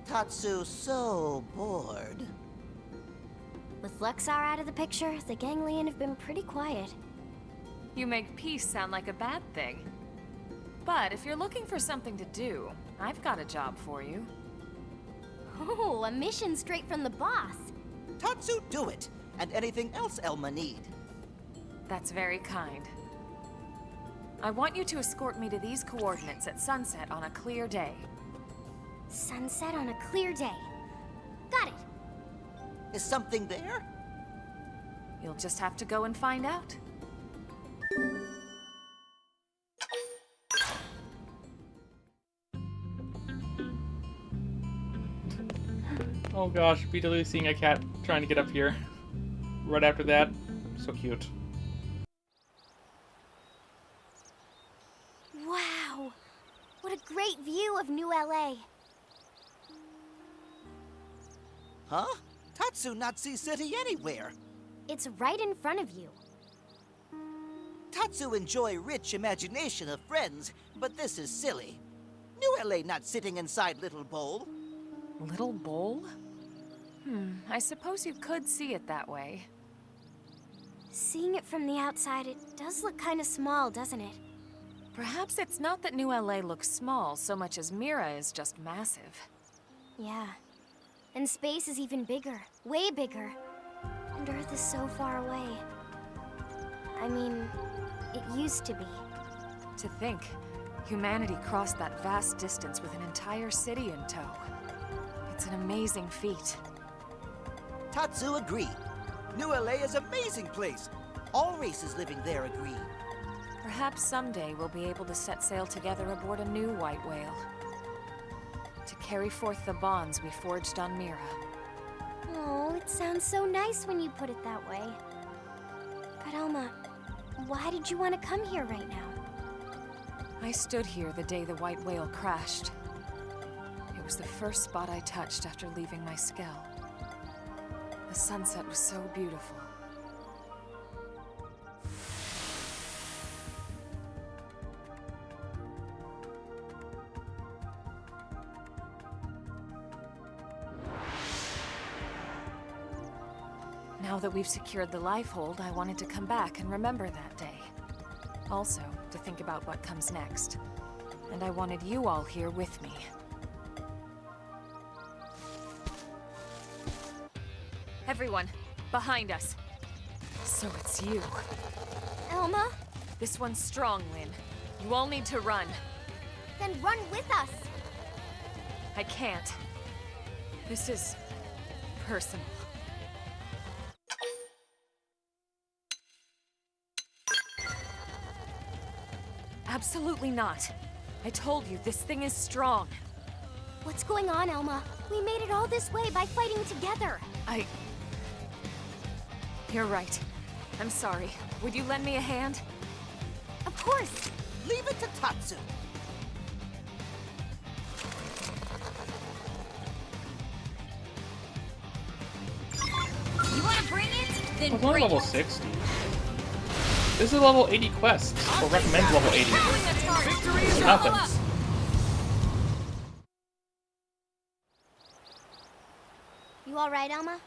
Tatsu so bored. With Luxar out of the picture, the Ganglion have been pretty quiet. You make peace sound like a bad thing. But if you're looking for something to do, I've got a job for you. Oh, a mission straight from the boss. Tatsu, do it! And anything else Elma need. That's very kind. I want you to escort me to these coordinates at sunset on a clear day. Sunset on a clear day. Got it. Is something there? You'll just have to go and find out. Oh gosh, BW seeing a cat trying to get up here. Right after that, so cute. Wow! What a great view of New LA. Huh? Tatsu not see city anywhere. It's right in front of you. Tatsu enjoy rich imagination of friends, but this is silly. New LA not sitting inside Little Bowl. Little bowl? I suppose you could see it that way. Seeing it from the outside, it does look kind of small, doesn't it? Perhaps it's not that New LA looks small so much as Mira is just massive. Yeah. And space is even bigger. Way bigger. And Earth is so far away. I mean, it used to be. To think, humanity crossed that vast distance with an entire city in tow. It's an amazing feat. Tatsu agree. New LA is an amazing place. All races living there agree. Perhaps someday we'll be able to set sail together aboard a new white whale. To carry forth the bonds we forged on Mira. Oh, it sounds so nice when you put it that way. But Elma, why did you want to come here right now? I stood here the day the white whale crashed. It was the first spot I touched after leaving my Skell. The sunset was so beautiful. Now that we've secured the lifehold, I wanted to come back and remember that day. Also, to think about what comes next. And I wanted you all here with me. Everyone, behind us. So it's you. Elma? This one's strong, Lynn. You all need to run. Then run with us! I can't. This is personal. Absolutely not. I told you, this thing is strong. What's going on, Elma? We made it all this way by fighting together. You're right. I'm sorry. Would you lend me a hand? Of course. Leave it to Tatsu. You wanna bring it? Then It's only bring level it. 60. This is level 80 quests, or recommends level 80. Nothing. You all right, Elma?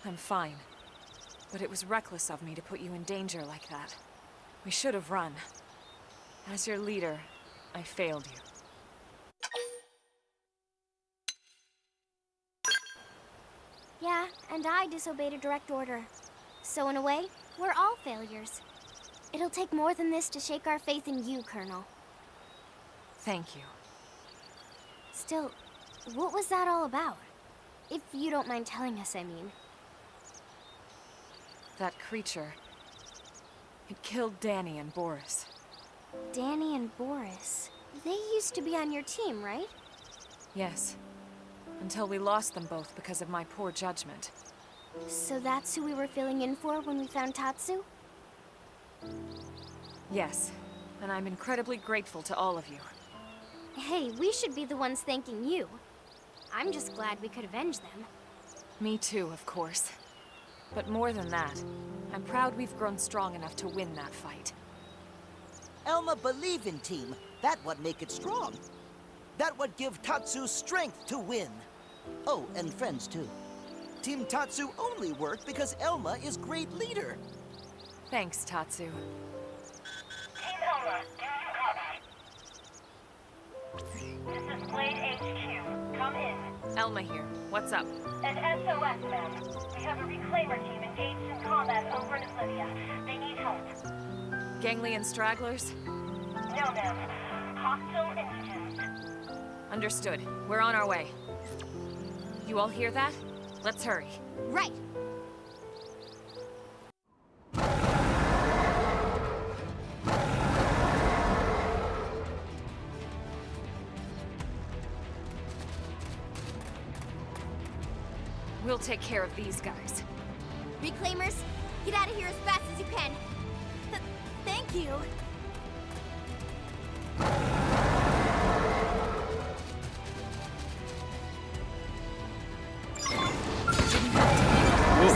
I'm fine. But it was reckless of me to put you in danger like that. We should have run. As your leader, I failed you. Yeah, and I disobeyed a direct order. So in a way, we're all failures. It'll take more than this to shake our faith in you, Colonel. Thank you. Still, what was that all about? If you don't mind telling us, I mean. That creature... it killed Danny and Boris. Danny and Boris. They used to be on your team, right? Yes. Until we lost them both because of my poor judgment. So that's who we were filling in for when we found Tatsu? Yes. And I'm incredibly grateful to all of you. Hey, we should be the ones thanking you. I'm just glad we could avenge them. Me too, of course. But more than that, I'm proud we've grown strong enough to win that fight. Elma believe in team. That what make it strong. That would give Tatsu strength to win. Oh, and friends too. Team Tatsu only work because Elma is great leader. Thanks, Tatsu. Team Elma, do you copy? This is Blade HQ. Come in. Elma here. What's up? An SOS, ma'am. We have a reclaimer team engaged in combat over in Oblivion. They need help. Gangly and stragglers? No, ma'am. Hostile instincts. Understood. We're on our way. You all hear that? Let's hurry. Right. We'll take care of these guys. Reclaimers, get out of here as fast as you can. Thank you. Ooh,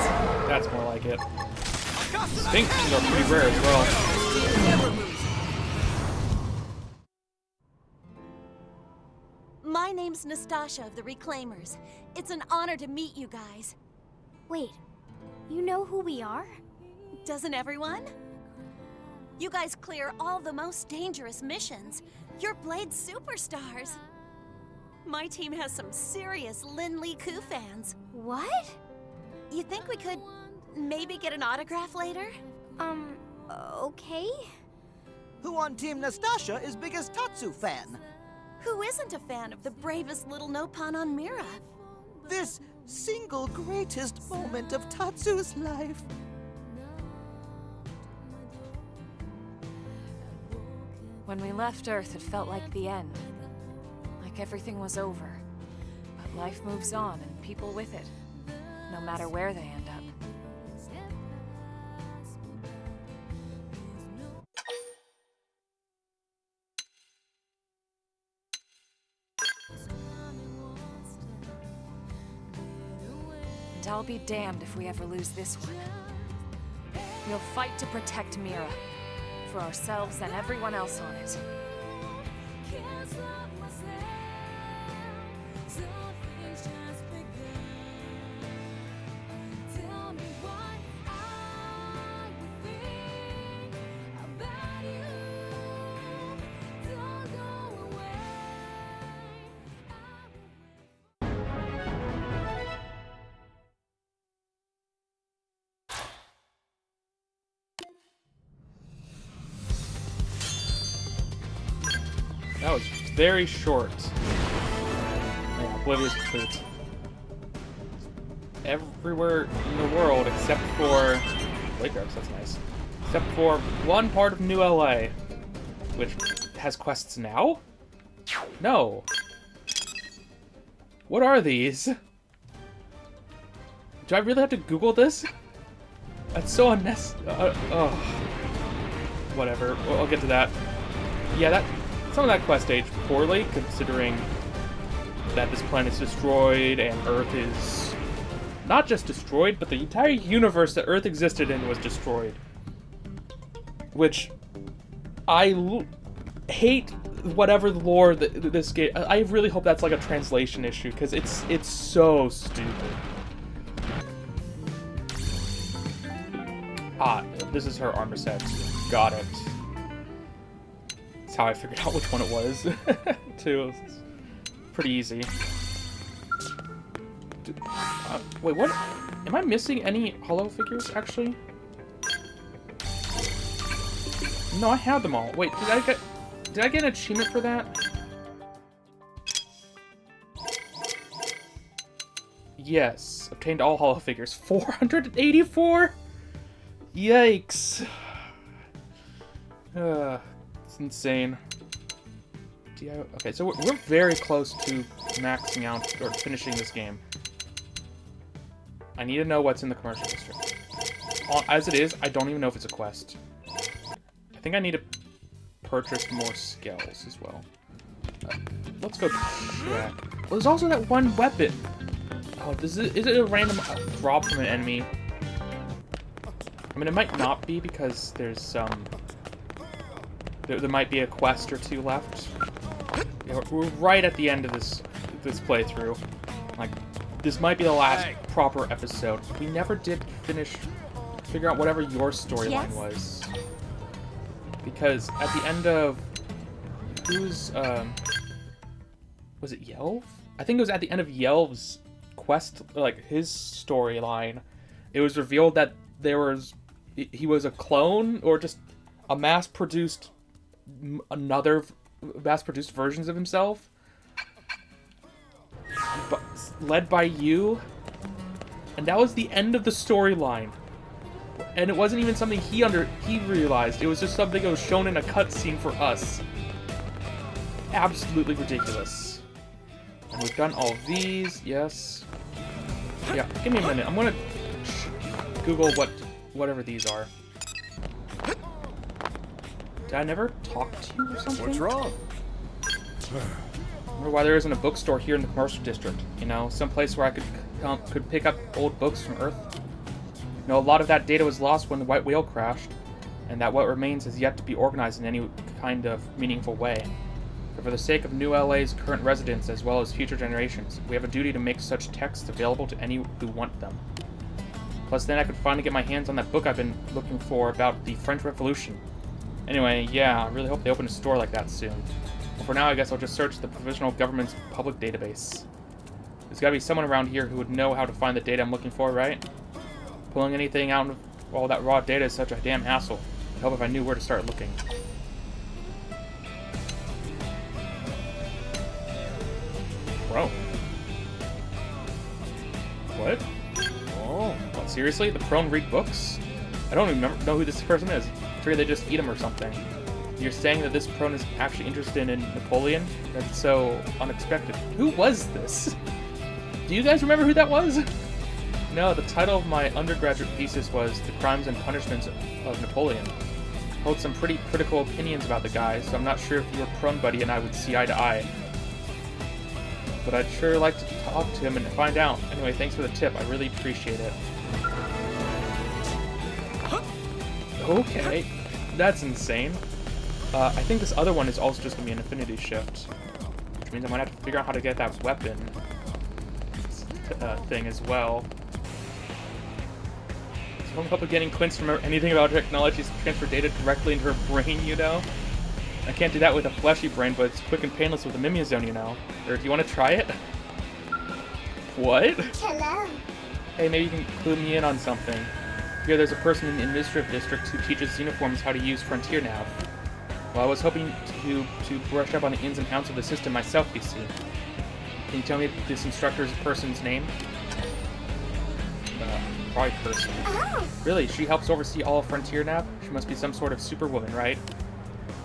that's more like it. Extinctions are pretty rare as well. My name's Nastasha of the Reclaimers. It's an honor to meet you guys. Wait, you know who we are? Doesn't everyone? You guys clear all the most dangerous missions. You're Blade superstars. My team has some serious Lin Li Ku fans. What? You think we could maybe get an autograph later? Okay. Who on Team Nastasha is biggest Tatsu fan? Who isn't a fan of the bravest little Nopon on Mira? This single greatest moment of Tatsu's life. When we left Earth, it felt like the end. Like everything was over. But life moves on, and people with it. No matter where they end up. And I'll be damned if we ever lose this one. We'll fight to protect Mira. For ourselves and everyone else on it. That was very short. Yeah, Oblivion's complete. Everywhere in the world except for Playgrounds, that's nice. Except for one part of New LA, which has quests now? No. What are these? Do I really have to Google this? That's so unnecessary. Whatever. I'll get to that. Yeah, some of that quest aged poorly, considering that this planet's destroyed and Earth is not just destroyed, but the entire universe that Earth existed in was destroyed. Which I hate whatever lore that this game. I really hope that's like a translation issue because it's so stupid. Ah, this is her armor set. Got it. That's how I figured out which one it was, too. It's pretty easy. Wait, what? Am I missing any Holofigures, actually? No, I had them all. Wait, did I get an achievement for that? Yes, obtained all Holofigures. 484? Yikes. It's insane. Okay, so we're very close to maxing out or finishing this game. I need to know what's in the commercial district. As it is, I don't even know if it's a quest. I think I need to purchase more Skells as well. Let's go check. Well, there's also that one weapon. Oh, is it a random drop from an enemy? I mean, it might not be because there's some... There might be a quest or two left. Yeah, we're right at the end of this playthrough. Like, this might be the last proper episode. We never did figure out whatever your storyline was. Because at the end of was it Yelv? I think it was at the end of Yelv's quest, like his storyline. It was revealed that he was a clone or just a mass-produced versions of himself, but led by you, and that was the end of the storyline. And it wasn't even something he realized. It was just something that was shown in a cutscene for us. Absolutely ridiculous. And we've done all of these. Yes. Yeah. Give me a minute. I'm gonna Google whatever these are. Did I never talk to you or something? What's wrong? I wonder why there isn't a bookstore here in the commercial district. You know, some place where I could pick up old books from Earth. You know, a lot of that data was lost when the white whale crashed, and that what remains has yet to be organized in any kind of meaningful way. But for the sake of New LA's current residents as well as future generations, we have a duty to make such texts available to any who want them. Plus, then I could finally get my hands on that book I've been looking for about the French Revolution. Anyway, yeah, I really hope they open a store like that soon. Well, for now, I guess I'll just search the provisional government's public database. There's gotta be someone around here who would know how to find the data I'm looking for, right? Pulling anything out of all that raw data is such a damn hassle. I'd help if I knew where to start looking. Bro. What? Oh. What, seriously? The prone read books? I don't even know who this person is. I figure they just eat them or something. You're saying that this prone is actually interested in Napoleon? That's so unexpected. Who was this? Do you guys remember who that was? No, the title of my undergraduate thesis was The Crimes and Punishments of Napoleon. I hold some pretty critical opinions about the guy, so I'm not sure if your prone buddy and I would see eye to eye. But I'd sure like to talk to him and find out. Anyway, thanks for the tip. I really appreciate it. Okay, that's insane. I think this other one is also just going to be an affinity shift. Which means I might have to figure out how to get that weapon thing as well. So I'm hoping getting Quince to remember anything about technology to transfer data directly into her brain, you know? I can't do that with a fleshy brain, but it's quick and painless with a Mimizone, you know? Or do you want to try it? What? Hello. Hey, maybe you can clue me in on something. Here, there's a person in the administrative district who teaches Xenoforms how to use Frontier Nav. Well, I was hoping to brush up on the ins and outs of the system myself, you see. Can you tell me this instructor's person's name? Probably person. Oh. Really? She helps oversee all of Frontier Nav? She must be some sort of superwoman, right?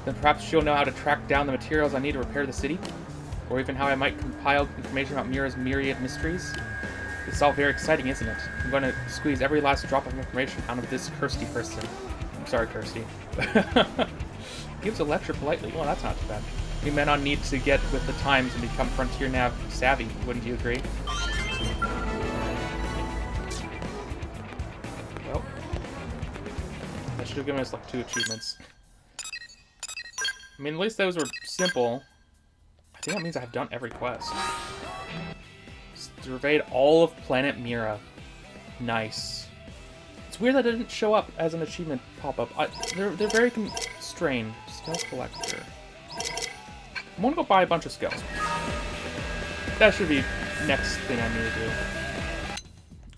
Then perhaps she'll know how to track down the materials I need to repair the city? Or even how I might compile information about Mira's myriad mysteries? It's all very exciting, isn't it? I'm going to squeeze every last drop of information out of this Kirsty person. I'm sorry, Kirsty. Gives a lecture politely. Well, that's not too bad. We men on need to get with the times and become Frontier Nav savvy, wouldn't you agree? Well, that should have given us like 2 achievements. I mean, at least those were simple. I think that means I have done every quest. Surveyed all of Planet Mira. Nice. It's weird that it didn't show up as an achievement pop-up. They're very constrained. Skell Collector. I'm gonna go buy a bunch of skells. That should be next thing I need to do.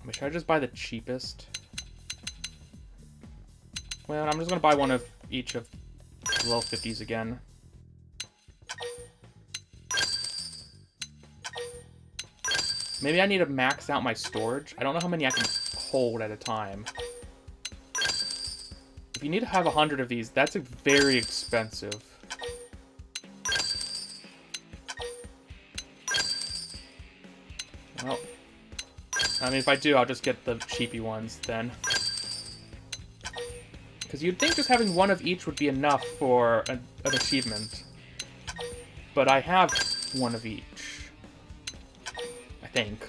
I mean, should I just buy the cheapest? Well, I'm just gonna buy one of each of the level 50s again. Maybe I need to max out my storage. I don't know how many I can hold at a time. If you need to have 100 of these, that's very expensive. Well, I mean, if I do, I'll just get the cheapy ones then. Because you'd think just having one of each would be enough for an achievement. But I have one of each. I think.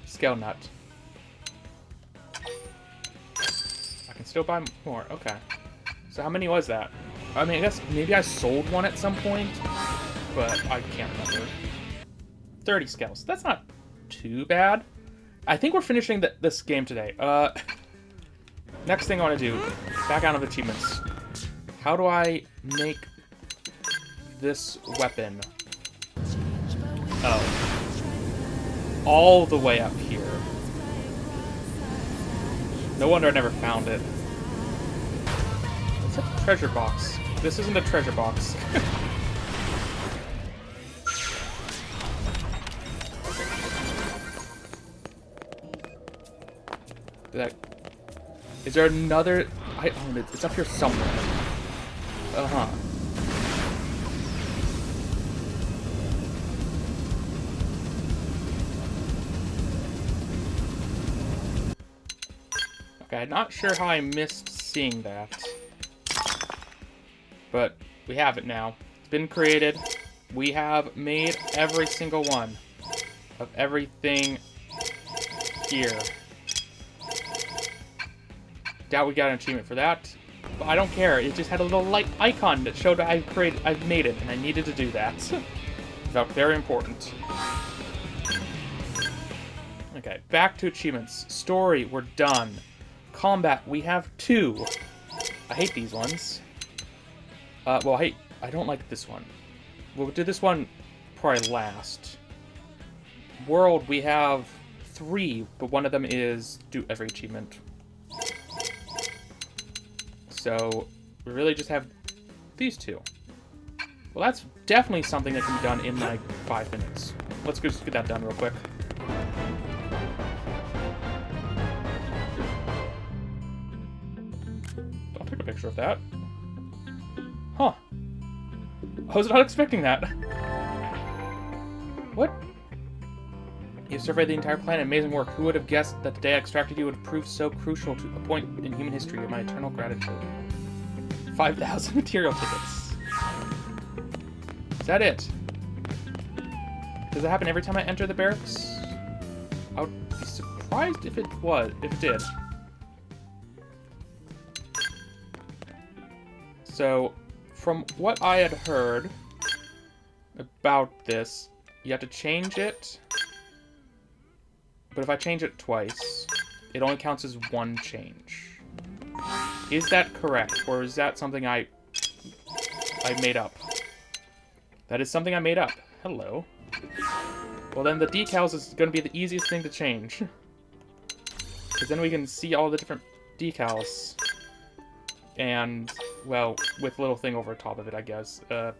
Skell Nut. I can still buy more. Okay. So how many was that? I mean, I guess maybe I sold one at some point, but I can't remember. 30 scales. That's not too bad. I think we're finishing this game today. Next thing I want to do, back out of achievements. How do I make this weapon? Oh. All the way up here. No wonder I never found it. It's a treasure box. This isn't a treasure box. Is there another? It's up here somewhere. Uh-huh. Okay, not sure how I missed seeing that. But we have it now. It's been created. We have made every single one of everything here. Doubt we got an achievement for that. But I don't care. It just had a little light icon that showed I've made it, and I needed to do that. Felt very important. Okay, back to achievements. Story, we're done. Combat, we have 2. I hate these ones. Well, I don't like this one. We'll do this one probably last. World, we have 3, but one of them is do every achievement. So, we really just have these 2. Well, that's definitely something that can be done in, like, 5 minutes. Let's just get that done real quick. I'll take a picture of that. Huh. I was not expecting that. What? You've surveyed the entire planet. Amazing work. Who would have guessed that the day I extracted you would prove so crucial to a point in human history of my eternal gratitude? 5,000 material tickets. Is that it? Does it happen every time I enter the barracks? I would be surprised if it did. So, from what I had heard about this, you have to change it. But if I change it twice, it only counts as 1 change. Is that correct? Or is that something I made up? That is something I made up. Hello. Well, then the decals is going to be the easiest thing to change. Because then we can see all the different decals. And, well, with a little thing over top of it, I guess. So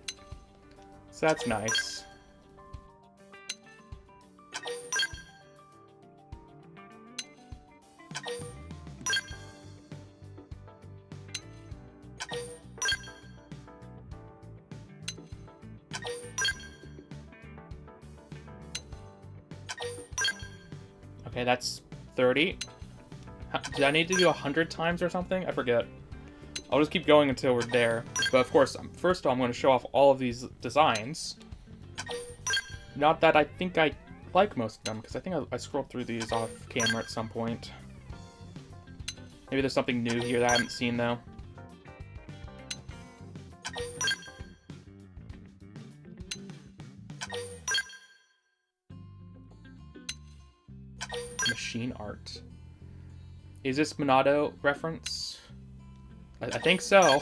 that's nice. Okay, that's 30. Did I need to do 100 times or something? I forget. I'll just keep going until we're there. But of course, first of all, I'm going to show off all of these designs. Not that I think I like most of them, because I think I scrolled through these off camera at some point. Maybe there's something new here that I haven't seen, though. Machine art. Is this Monado reference? I think so.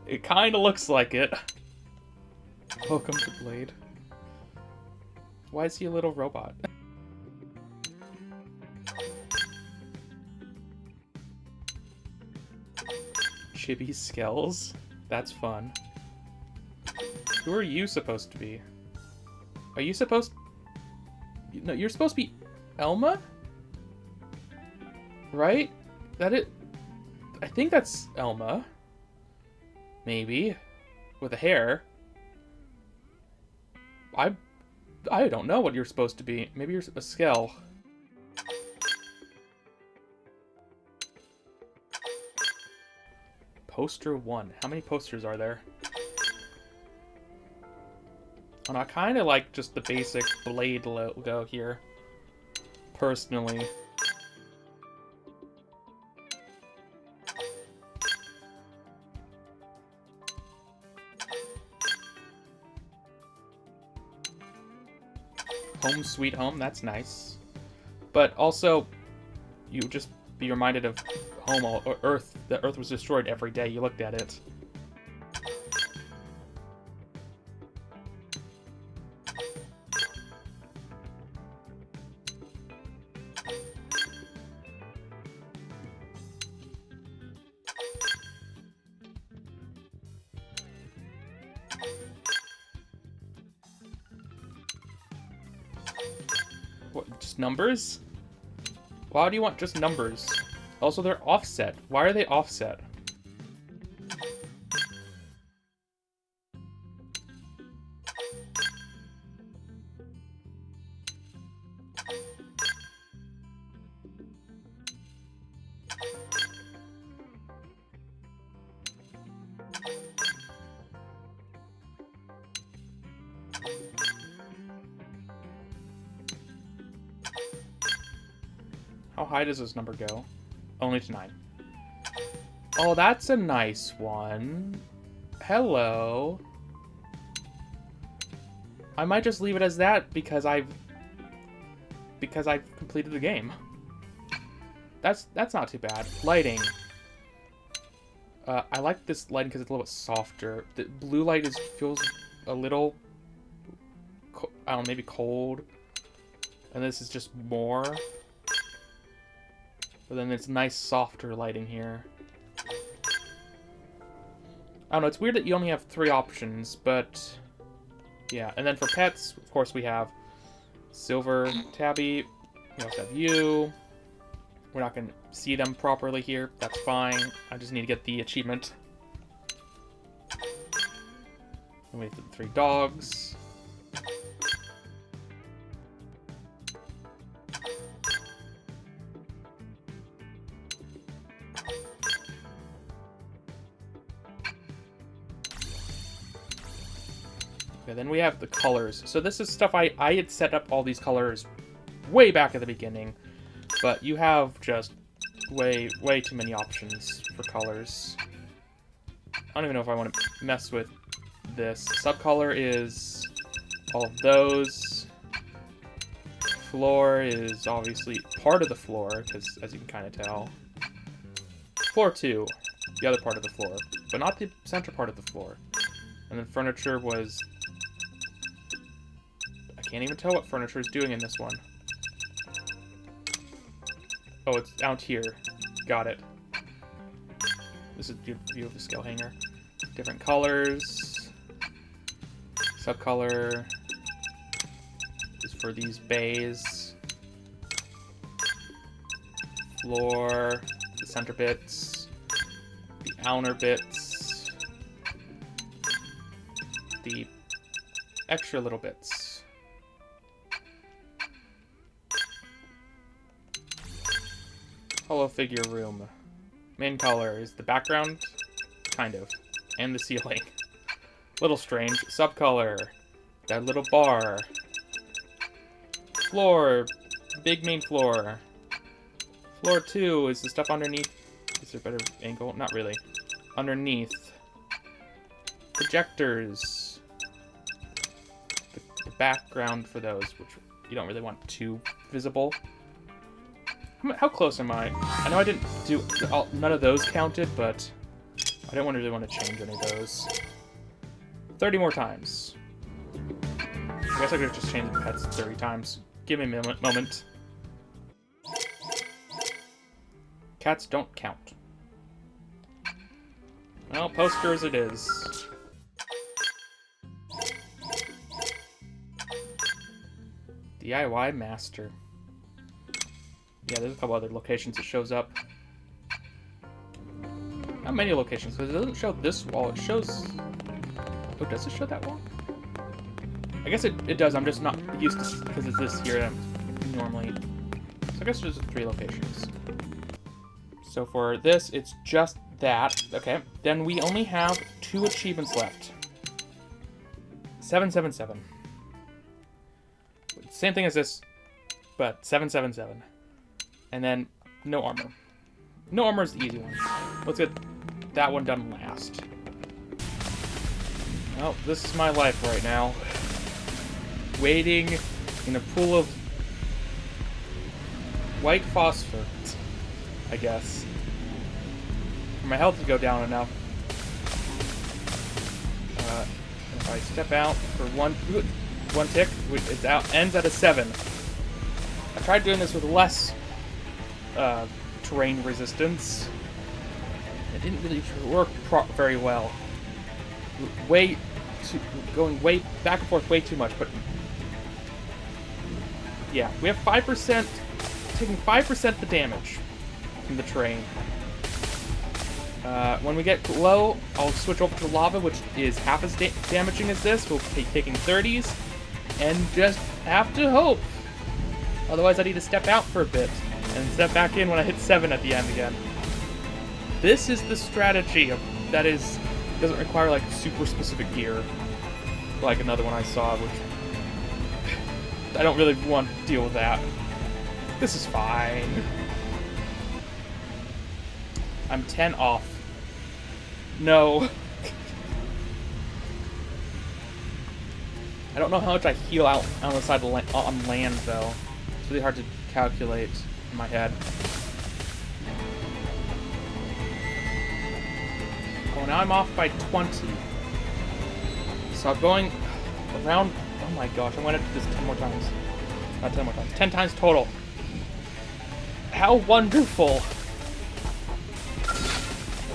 It kind of looks like it. Welcome to Blade. Why is he a little robot? Chibi Skells? That's fun. Who are you supposed to be? Are you supposed... No, you're supposed to be Elma? Right? I think that's Elma. Maybe. With the hair. I don't know what you're supposed to be. Maybe you're a Skell. Poster 1. How many posters are there? And I kind of like just the basic Blade logo here. Personally. home sweet home. That's nice. But also, you just be reminded of home or Earth. The Earth was destroyed every day you looked at it. What, just numbers? Why do you want just numbers? Also, they're offset. Why are they offset? How high does this number go? Only to 9. Oh, that's a nice one. Hello. I might just leave it as that because I've completed the game. That's not too bad. Lighting. I like this lighting because it's a little bit softer. The blue light feels a little, I don't know, maybe cold. And this is just more. But then it's nice, softer lighting here. I don't know, it's weird that you only have 3 options, but yeah. And then for pets, of course, we have Silver, Tabby. We also have you. We're not going to see them properly here. That's fine. I just need to get the achievement. And we have the 3 dogs. Okay, then we have the colors. So this is stuff I had set up all these colors way back at the beginning, but you have just way too many options for colors. I don't even know if I want to mess with this. Subcolor is all of those. Floor is obviously part of the floor, because as you can kind of tell. Floor 2, the other part of the floor, but not the center part of the floor. And then furniture was... I can't even tell what furniture is doing in this one. Oh, it's out here. Got it. This is a view of the scale hanger. Different colors. Subcolor is for these bays. Floor, the center bits, the outer bits, the extra little bits. Holofigure room. Main color is the background, kind of, and the ceiling. Little strange. Subcolor, that little bar. Floor, big main floor. Floor 2 is the stuff underneath. Is there a better angle? Not really. Underneath. Projectors. The background for those, which you don't really want too visible. How close am I? I know I didn't do... none of those counted, but I didn't really want to change any of those. 30 more times. I guess I could have just changed the pets 30 times. Give me a moment. Cats don't count. Well, posters it is. DIY Master. Yeah, there's a couple other locations it shows up. Not many locations, because it doesn't show this wall. It shows... Oh, does it show that wall? I guess it does. I'm just not used to... Because it's this here normally... So I guess there's 3 locations. So for this, it's just that. Okay. Then we only have 2 achievements left. 777. Same thing as this, but 777. And then no armor. No armor is the easy one. Let's get that one done last. Well, this is my life right now. Waiting in a pool of white phosphor, I guess. For my health to go down enough. If I step out for one tick, it's out. Ends at a 7. I tried doing this with less terrain resistance. It didn't really work very well. Going way back and forth way too much, but yeah, we have 5%, taking 5% the damage from the terrain. When we get low, I'll switch over to lava, which is half as damaging as this. We'll be taking 30s, and just have to hope. Otherwise, I need to step out for a bit, and step back in when I hit 7 at the end again. This is the strategy that doesn't require, like, super specific gear. Like another one I saw, which I don't really want to deal with that. This is fine. I'm 10 off. No. I don't know how much I heal out on the side of on land, though. It's really hard to calculate in my head. Oh, now I'm off by 20. So I'm going around... Oh my gosh, I went into this 10 more times. Not 10 more times. 10 times total. How wonderful!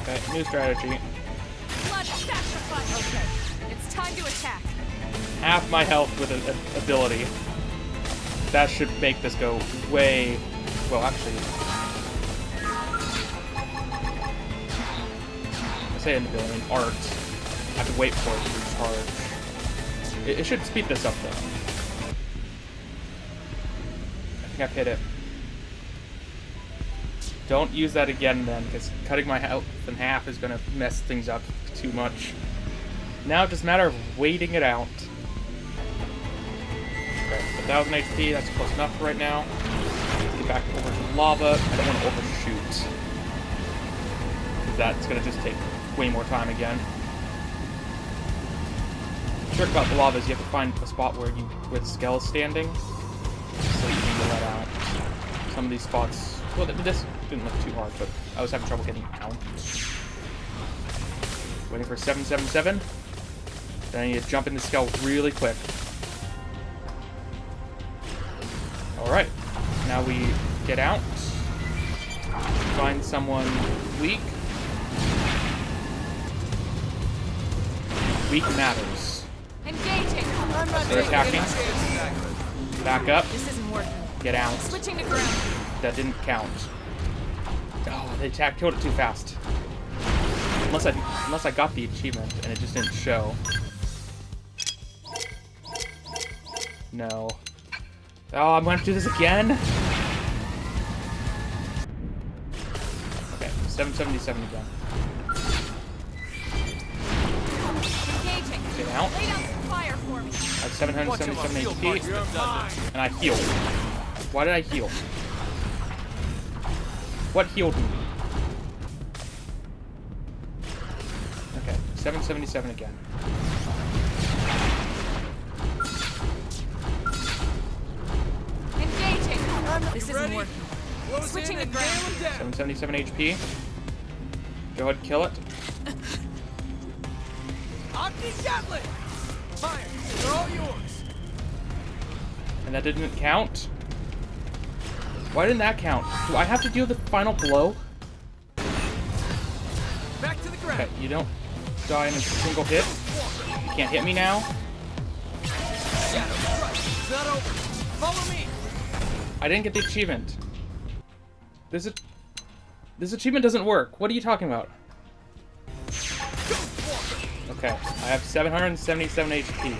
Okay, new strategy. Blood sacrifice. Okay, it's time to attack. Half my health with an ability. That should make this go way... Well, actually... I say an ability, an art. I have to wait for it to recharge. It should speed this up, though. I think I've hit it. Don't use that again, then, because cutting my health in half is going to mess things up too much. Now it's just a matter of waiting it out. Okay, 1,000 HP, that's close enough for right now. Let's get back over to lava. I don't want to overshoot, because that's going to just take way more time again. The trick about the lava is you have to find a spot where the Skell is standing, so you can let out. Some of these spots, well, this didn't look too hard, but I was having trouble getting out. Waiting for 777. Then I need to jump in the Skell really quick. Alright, now we get out, find someone weak. Weak matters. Engaging. They're attacking. Back up. This isn't working. Get out. Switching to ground. That didn't count. Oh, they killed it too fast. Unless I got the achievement and it just didn't show. No. Oh, I'm going to do this again? Okay, 777 again. Engaging. Get out. Lay down some fire for me. I have 777 HP. And I healed. Why did I heal? What healed me? Okay, 777 again. Engaging. This isn't working. Switching to ground. 777 HP. Go ahead and kill it. Fire! They're all yours! And that didn't count? Why didn't that count? Do I have to deal the final blow? Back to the ground! Okay, you don't die in a single hit. You can't hit me now. Shadow strike! It's not over! Follow me! I didn't get the achievement. This achievement doesn't work. What are you talking about? Okay, I have 777 HP.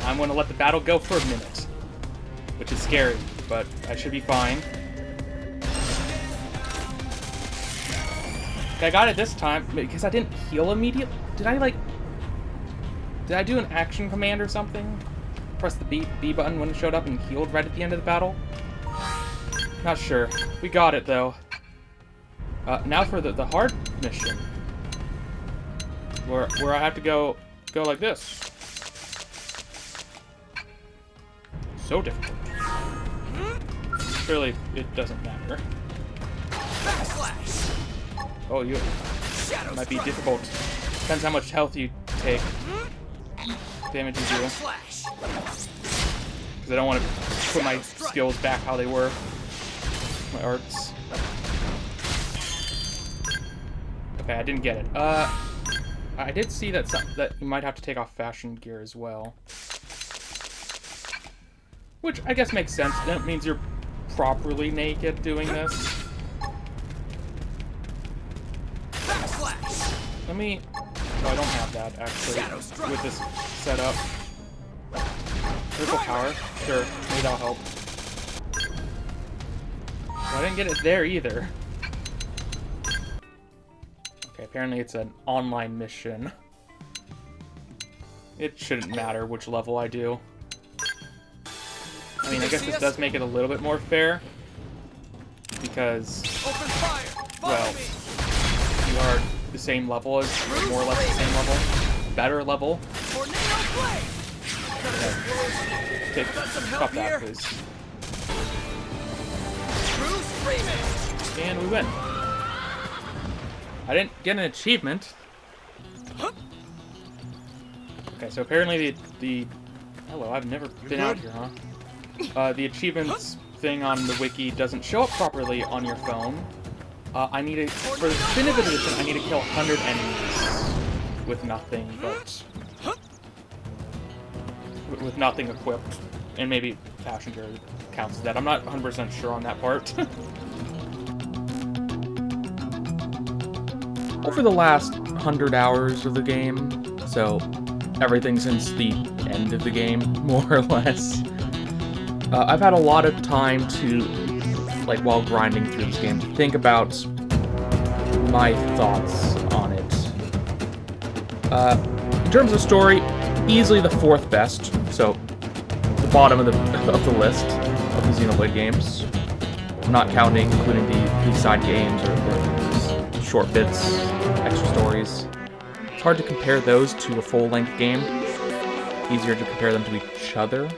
I'm going to let the battle go for a minute, which is scary, but I should be fine. Okay, I got it this time because I didn't heal immediately. Did I do an action command or something? Press the B button when it showed up and healed right at the end of the battle? Not sure. We got it though. Now for the hard mission. Where I have to go like this. so difficult. Clearly, it doesn't matter. Backslash. Oh, you might be difficult. Depends how much health you take. Damage you do. Backslash. Because I don't want to put my skills back how they were. My arts. Okay, I didn't get it. I did see that that you might have to take off fashion gear as well. Which I guess makes sense. That means you're properly naked doing this. Backslash. Let me... Oh, I don't have that, actually, with this setup. Critical power? Sure, maybe that'll help. Well, I didn't get it there either. Okay, apparently it's an online mission. It shouldn't matter which level I do. I mean, I guess this does make it a little bit more fair. Because, Open fire. well, you are the same level as, more or less the same level. Better level. Tornado blade. Take, Got some stop help that, here. please. Bruce remix. And we win. I didn't get an achievement. Okay, so apparently the hello, I've never been out here, huh? The achievements thing on the wiki doesn't show up properly on your phone. I need to, for the definitive edition, I need to kill 100 enemies with nothing but with nothing equipped, and maybe fashion gear counts as that. I'm not 100% sure on that part. Over the last 100 hours of the game, so everything since the end of the game, more or less, I've had a lot of time to, like, while grinding through this game, think about my thoughts on it. In terms of story, easily the 4th best, so the bottom of the list of the Xenoblade games, not counting, including the side games or short bits, extra stories. It's hard to compare those to a full-length game. Easier to compare them to each other.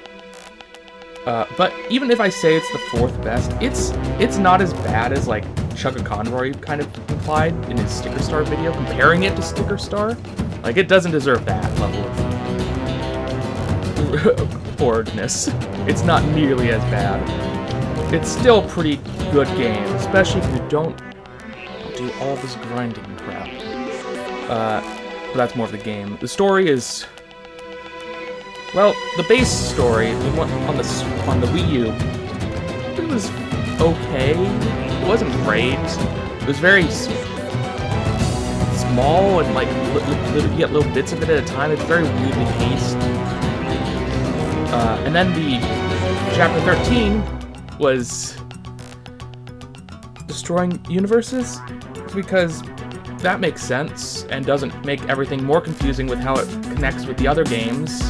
But even if I say it's the 4th best, it's not as bad as, like, Chugga Conroy kind of implied in his Sticker Star video, comparing it to Sticker Star. Like, it doesn't deserve that level of boredness. It's not nearly as bad. It's still a pretty good game, especially if you don't do all this grinding crap. But that's more of the game. The story is... Well, the base story, the one on the Wii U, it was okay. It wasn't great. It was very small and, like, you get little bits of it at a time. It's very weirdly paced. And then the chapter 13 was destroying universes, because that makes sense and doesn't make everything more confusing with how it connects with the other games.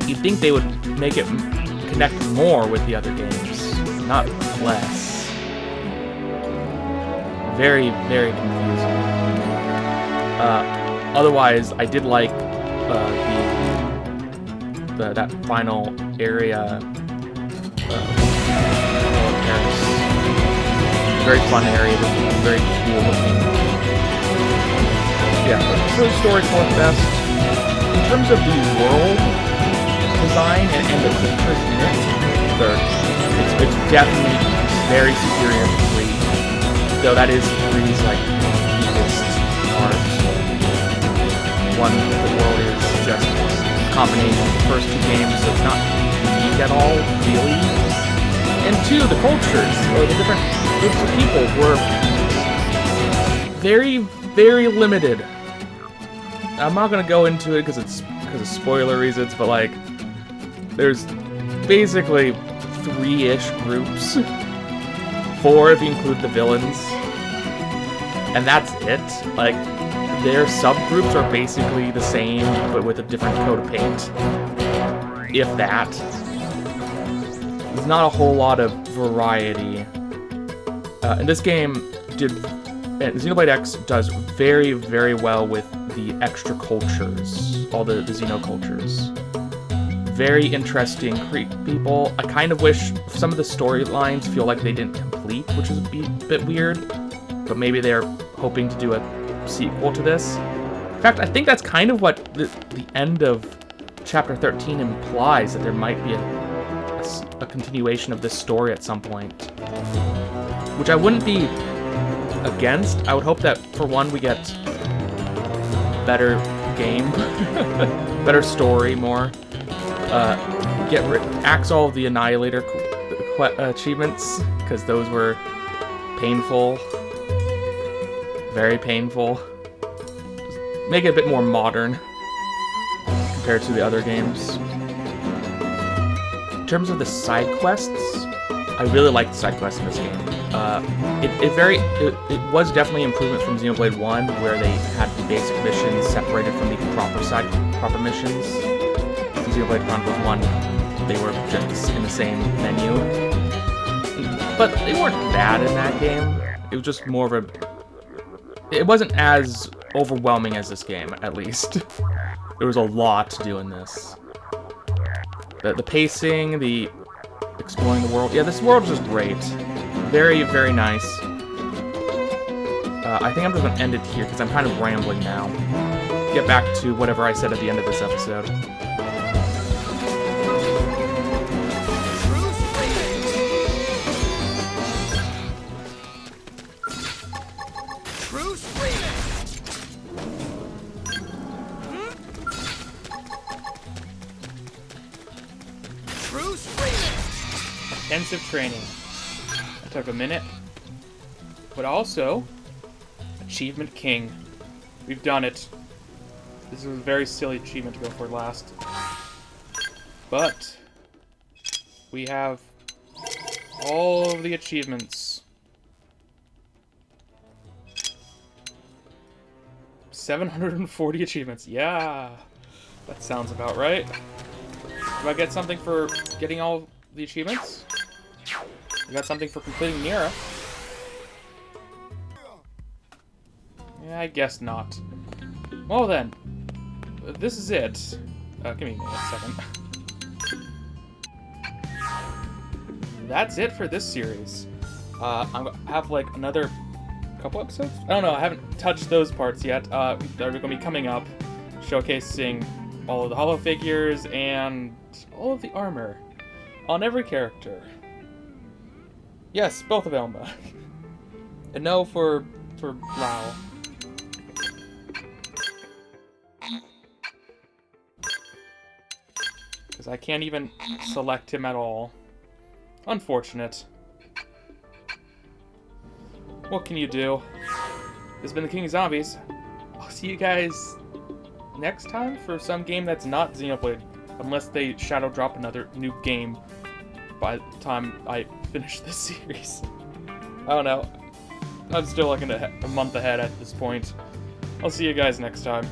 You'd think they would make it connect more with the other games, not less. Very, very confusing. Otherwise, I did like that final area. Paris. Very fun area, very cool looking. Yeah, so the story 4th best. In terms of the world design and the creatures in it, it's definitely very superior to 3, though that is 3's, like, deepest part. One, the world is just a combination of the first 2 games, so it's not unique at all, really. And 2, the cultures, or the different groups of people, were very, very limited. I'm not gonna go into it because of spoiler reasons, but, like, there's basically 3-ish groups. 4 if you include the villains. And that's it. Like, their subgroups are basically the same, but with a different coat of paint. If that. There's not a whole lot of variety. And this game Xenoblade X does very, very well with the extra cultures. All the Xeno cultures. very interesting people. I kind of wish some of the storylines feel like they didn't complete, which is a bit weird. But maybe they're hoping to do a sequel to this. In fact, I think that's kind of what the end of Chapter 13 implies, that there might be a continuation of this story at some point. Which I wouldn't be against. I would hope that, for one, we get better game, better story, more. Axe all of the Annihilator achievements, because those were painful. Very painful. Just make it a bit more modern compared to the other games. In terms of the side quests, I really like the side quests in this game. It was definitely an improvement from Xenoblade 1, where they had the basic missions separated from the proper missions. In Xenoblade Chronicles 1, they were just in the same menu. But they weren't bad in that game. It was just more of a... It wasn't as overwhelming as this game, at least. There was a lot to do in this. The pacing, the exploring the world. Yeah, this world is just great. Very, very nice. I think I'm just going to end it here, because I'm kind of rambling now. Get back to whatever I said at the end of this episode. Intensive training. That took a minute. But also, Achievement King. We've done it. This was a very silly achievement to go for last. But we have all of the achievements. 740 achievements. Yeah, that sounds about right. Do I get something for getting all the achievements? I got something for completing Nira. Yeah, I guess not. Well then, this is it. Give me a second. That's it for this series. I have like another couple episodes? I don't know, I haven't touched those parts yet. They're going to be coming up, showcasing all of the Holofigures and all of the armor on every character. Yes, both of Elma. And no for Lau. Because I can't even select him at all. Unfortunate. What can you do? This has been the King of Zombies. I'll see you guys next time for some game that's not Xenoblade. Unless they shadow drop another new game by the time I finish this series. I don't know. I'm still looking a month ahead at this point. I'll see you guys next time.